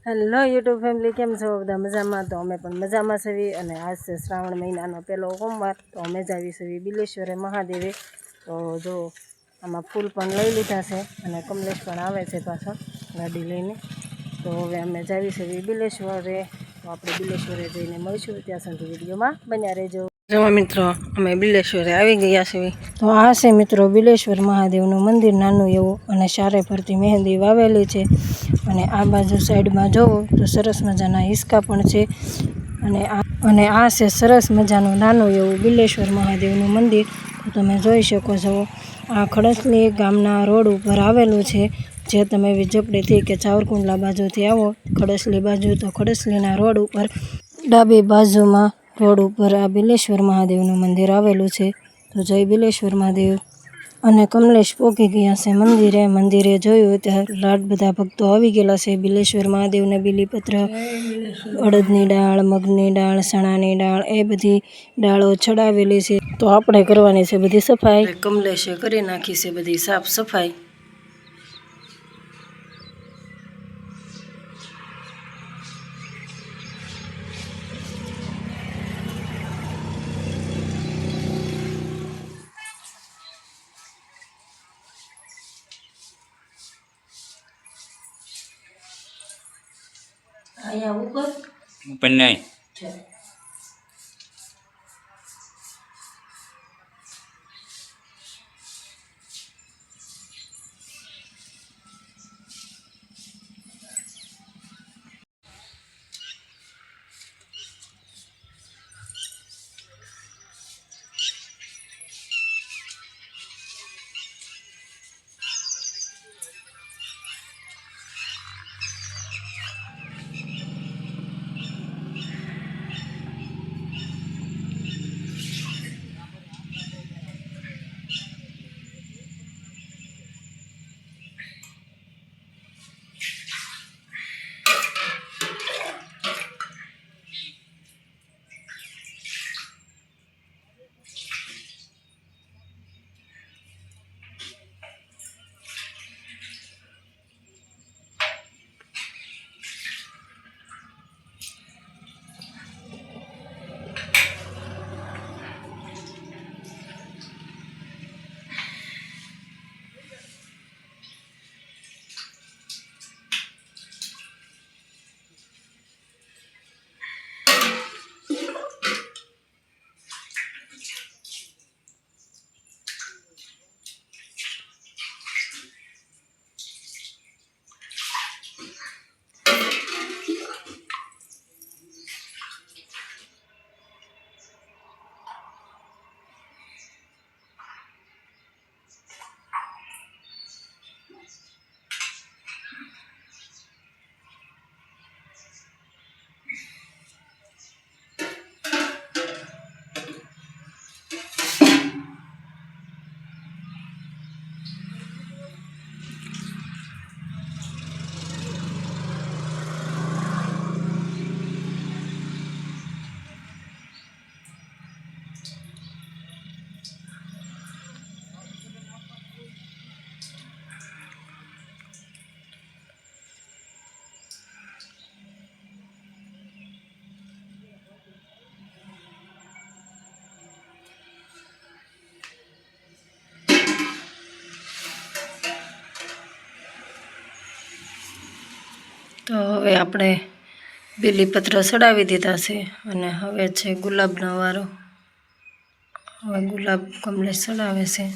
Hello YouTube family, કેમ છો બધા? મજામાં? તો અમે પણ મજામાં છીએ. અને આજ છે શ્રાવણ મહિનાનો પહેલો સોમવાર, તો અમે જ આવી છીએ બિલેશ્વરે મહાદેવે. તો જો આમાં ફૂલ પણ લઈ લીધા છે અને કમલેશ પણ આવે છે પાછળ ગાડી લઈને. તો હવે અમે જાવી છીએ બિલેશ્વરે. તો આપણે બિલેશ્વરે જઈને મળીશું, ત્યાં સુધી વિડીયોમાં બન્યા રહેજો. જો મિત્રો, અમે બિલેશ્વરે આવી ગયા છીએ. તો આ છે મિત્રો બિલેશ્વર મહાદેવનું મંદિર, નાનું એવું, અને ચારે ફરતી મહેંદી વાવેલી છે. અને આ બાજુ સાઈડમાં જોવો તો સરસ મજાના હિસકા પણ છે. અને આ છે સરસ મજાનું નાનું એવું બિલેશ્વર મહાદેવનું મંદિર. તો તમે જોઈ શકો છો, આ ખડસલી ગામના રોડ ઉપર આવેલું છે. જે તમે વિજપડીથી કે ચાવરકુંડલા બાજુથી આવો ખડસલી બાજુ, તો ખડસલીના રોડ ઉપર ડાબી બાજુમાં રોડ ઉપર આ બિલેશ્વર મહાદેવનું મંદિર આવેલું છે. તો જય બિલેશ્વર મહાદેવ. અને કમલેશ પહોંચી ગયા છે મંદિરે જોયું ત્યાં બધા ભક્તો આવી ગયેલા છે. બિલેશ્વર મહાદેવને બીલીપત્ર, અડદની દાળ, મગની દાળ, ચણાની દાળ, એ બધી દાળો ચડાવેલી છે. તો આપણે કરવાની છે બધી સફાઈ. કમલેશે કરી નાખી છે બધી સાફ સફાઈ. અહીંયા ઉપર નહીં. તો હવે આપણે બીલીપત્ર ચડાવી દીધા છે અને હવે છે ગુલાબનો વારો. હવે ગુલાબ કમલેશ ચડાવે છે.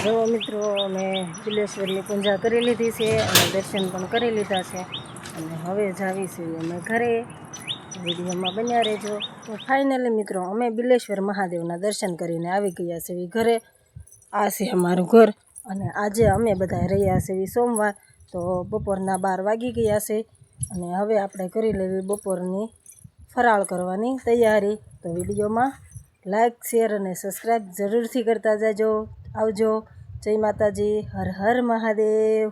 જો મિત્રો અમે બિલેશ્વરની પૂજા કરી લીધી છે અને દર્શન પણ કરી લીધા છે અને હવે જાવી છીએ અમે ઘરે. વિડીયોમાં બન્યા રહેજો. તો ફાઇનલી મિત્રો અમે બિલેશ્વર મહાદેવના દર્શન કરીને આવી ગયા છીએ ઘરે. આ છે અમારું ઘર અને આજે અમે બધા રહ્યા છીએ સોમવાર. તો બપોરના 12 વાગી ગયા છે અને હવે આપણે કરી લેવી બપોરની ફરાળ કરવાની તૈયારી. તો વિડીયોમાં લાઈક શેર અને સબસ્ક્રાઈબ જરૂરથી કરતા જાજો. આવજો. જય માતાજી. હર હર મહાદેવ.